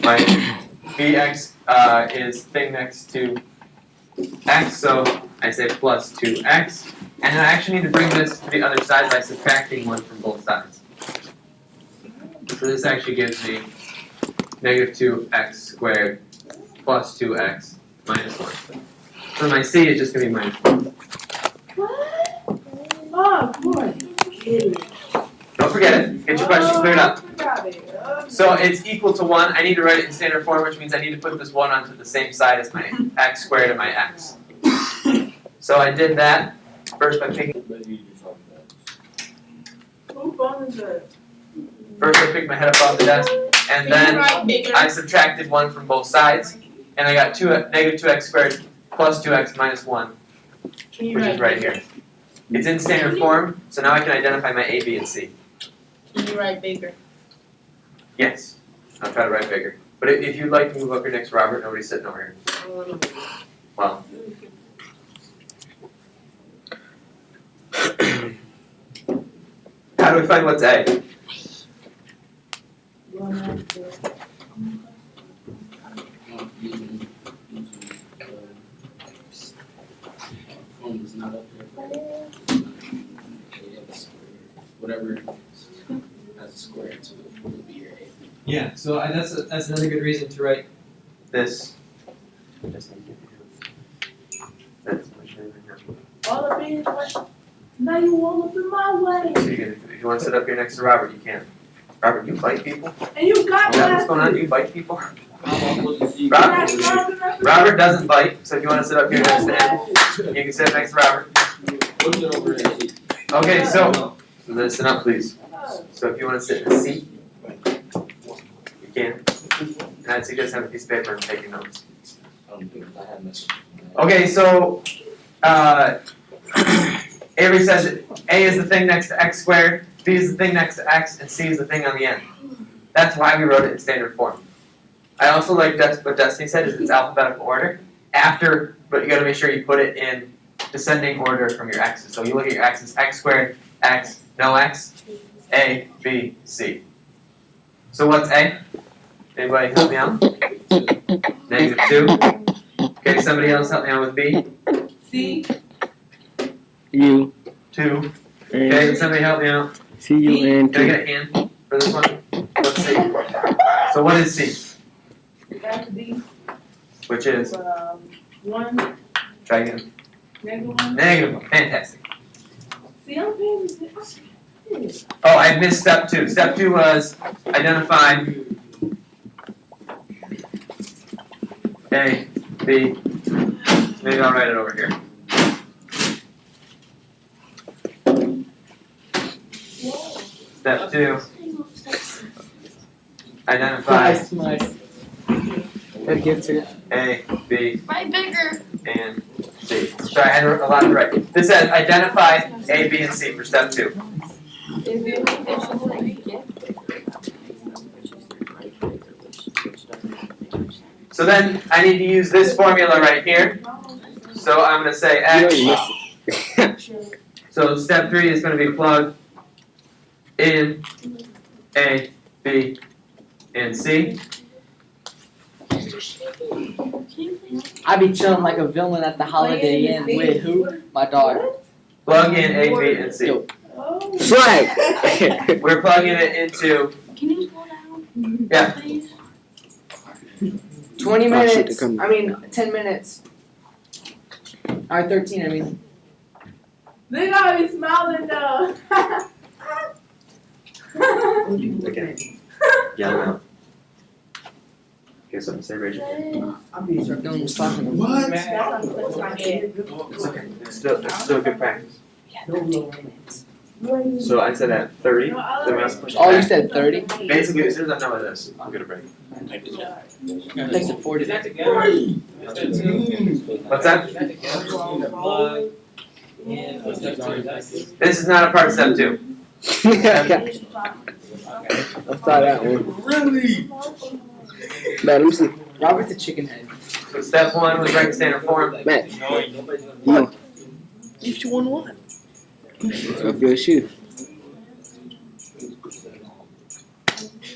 my bx is thing next to x, so I say plus 2x. And then I actually need to bring this to the other side by subtracting 1 from both sides. So this actually gives me negative 2x squared plus 2x minus 1. So my c is just going to be minus 1. What? Oh, come on. Don't forget it. Get your questions cleared up. So it's equal to 1. I need to write it in standard form, which means I need to put this 1 onto the same side as my x squared and my x. So I did that first by picking. First I picked my head up off the desk, and then I subtracted 1 from both sides, and I got negative 2x squared plus 2x minus 1, which is right here. It's in standard form, so now I can identify my a, b, and c. Can you write bigger? Yes, I'll try to write bigger. But if you'd like to move up here next to Robert, nobody's sitting over here. Well. How do we find what's a? Whatever has a square to it will be your a. Yeah, so that's another good reason to write this. All up in now you all up in my way. So if you want to sit up here next to Robert, you can. Robert, you bite people? And you got What's going on? You bite people? Robert doesn't bite, so if you want to sit up here next to him, you can sit next to Robert. Okay, so listen up, please. So if you want to sit in a seat, you can. And I'd suggest having a piece of paper and taking notes. Okay, so Avery says A is the thing next to x squared, B is the thing next to x, and C is the thing on the end. That's why we wrote it in standard form. I also like what Destiny said, is it's alphabetical order. After, but you gotta make sure you put it in descending order from your x's. So you look at your x's, x squared, x, no x, A, B, C. So what's A? Anybody help me out? Negative 2. Okay, somebody else help me out with B? C. U. 2. Okay, somebody help me out. C U N Can I T. get a hand for this one? What's C? So what is C? Which is? 1. Try again. -1. Negative 1. Fantastic. See, I'm paying attention. Oh, I missed step 2. Step 2 was identify A, B. Maybe I'll write it over here. Step 2. Identify A, B, Write bigger. and C. Sorry, I had a lot to write. This says identify A, B, and C for step 2. So then I need to use this formula right here. So I'm going to say X. So step 3 is going to be plug in A, B, and C. I be chilling like a villain at the Holiday Inn with who? My dog. Plug in A, B, and C. Flag. We're plugging it into, Can you slow down? yeah, Please? 20 Oh, shit, minutes. they're coming. I mean, 10 minutes. Or 13, I mean. Look how he's smiling though. okay. Yell out. Here's something to say, raise your hand. No one was talking to me. What? It's okay. It's still good practice. So I said at 30, then we're not supposed to Oh, you back. said 30? Basically, as soon as I'm done with this, I'm gonna break. I said 40. What's that? This is not a part of step 2. I saw that one. Really? Man, let me see. Robert's a chicken head. So step 1 was write standard form. Man. No. If you want what? Off your shoe.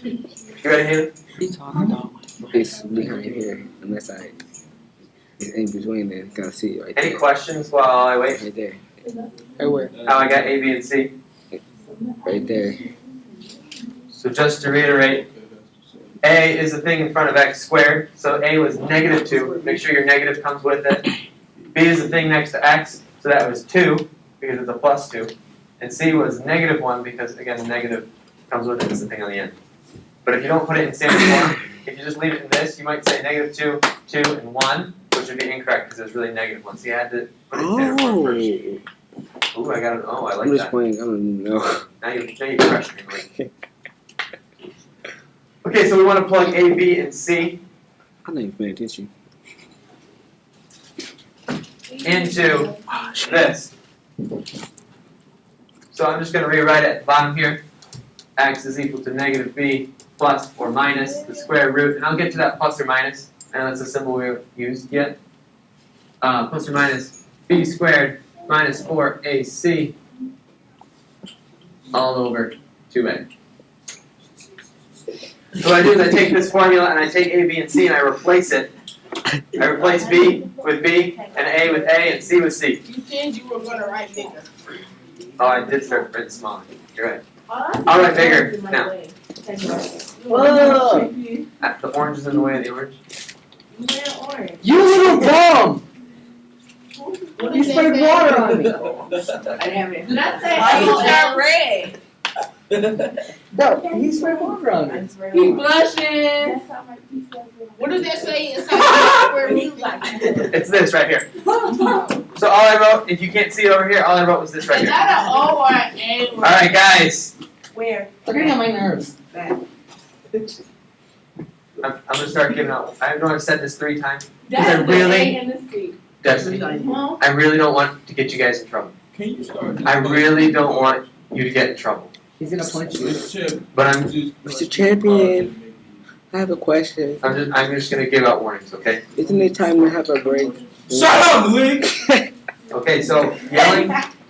You ready, Haley? What are you talking about? It's behind here, unless it's in between there. You can see it right Any there. questions while I wait? Right there. Hey, where? How I got A, B, and C? Right there. So just to reiterate, A is the thing in front of x squared, so A was -2, make sure your negative comes with it. B is the thing next to x, so that was 2, because it's a +2. And C was -1, because again, the negative comes with it, it's the thing on the end. But if you don't put it in standard form, if you just leave it in this, you might say -2, 2, and 1, which would be incorrect, because it was really -1. So you had to put it in standard form first. Ooh, I got it, oh, I I'm like just that. playing. I don't even know. Now you crushed me, Mike. Okay, so we want to plug A, B, and C I'm not even paying attention. into this. So I'm just going to rewrite it at the bottom here. X is equal to -b plus or minus the square root, and I'll get to that plus or minus. I know that's a symbol we haven't used yet. Plus or minus b squared minus 4ac all over 2a. So what I do is I take this formula and I take A, B, and C and I replace it. I replace B with B, and A with A, and C with C. You said you were gonna write bigger. Oh, I did start writing smaller. You're right. I'll write bigger now. Whoa! The orange is in the way of the orange. You little bum! What You did sprayed they say? water on me. Did I say Why you oh, turn red? No, you sprayed water on me. He blushing. What does that say inside where we like? It's this right here. So all I wrote, if you can't see it over here, all I wrote was this right Is here. that an O or an A? All right, guys. Where? Look at my nerves. I'm gonna start giving out. I know I've said this 3 times. That's I the really- A and the C. Destiny, Huh? I really don't want to get you guys in trouble. Can you start? I really don't want you to get in trouble. He's gonna punch you. But I'm Mr. Champion. I have a question. I'm just gonna give out warnings, okay? Isn't it time to have a break? Shut up, Malik! Okay, so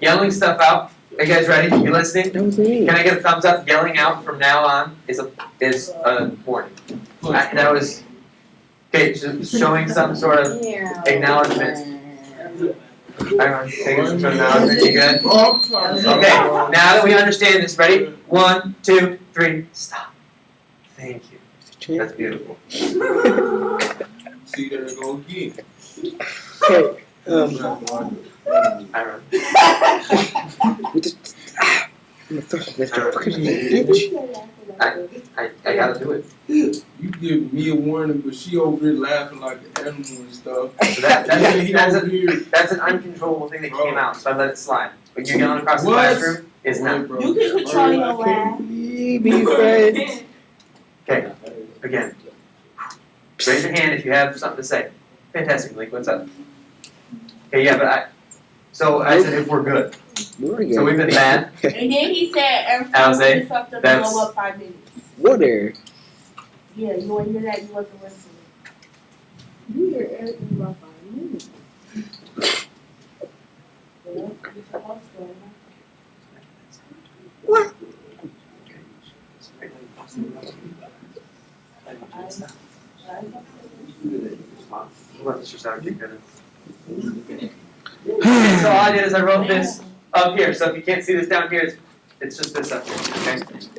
yelling stuff out. Are you guys ready? You listening? That was me. Can I get a thumbs up? Yelling out from now on is a warning. That was okay. Just showing some sort of acknowledgement. Everyone, taking some sort of acknowledgement. You good? Okay. Now that we understand this, ready? 1, 2, 3. Stop. Thank you. That's beautiful. See, there it go again. Okay. Aaron. I gotta do it. You give me a warning, but she over here laughing like an animal and stuff. So that's over here. That's an uncontrollable thing that came out, so I let it slide. But you yelling across the What? classroom is not. You can control your laugh. Be friends. Okay. Again. Raise your hand if you have something to say. Fantastic, Malik. What's up? Okay, yeah, but so I said if we're good. We're So we've been bad. And then he said every I'll time say, we something that's- blow up 5 minutes. Water. Yeah, you want to hear that? You wasn't listening. You hear everything about 5 minutes. Well, you're supposed to. What? Let Mr. Sauer keep going. So all I did is I wrote this up here. So if you can't see this down here, it's just this up here. Okay.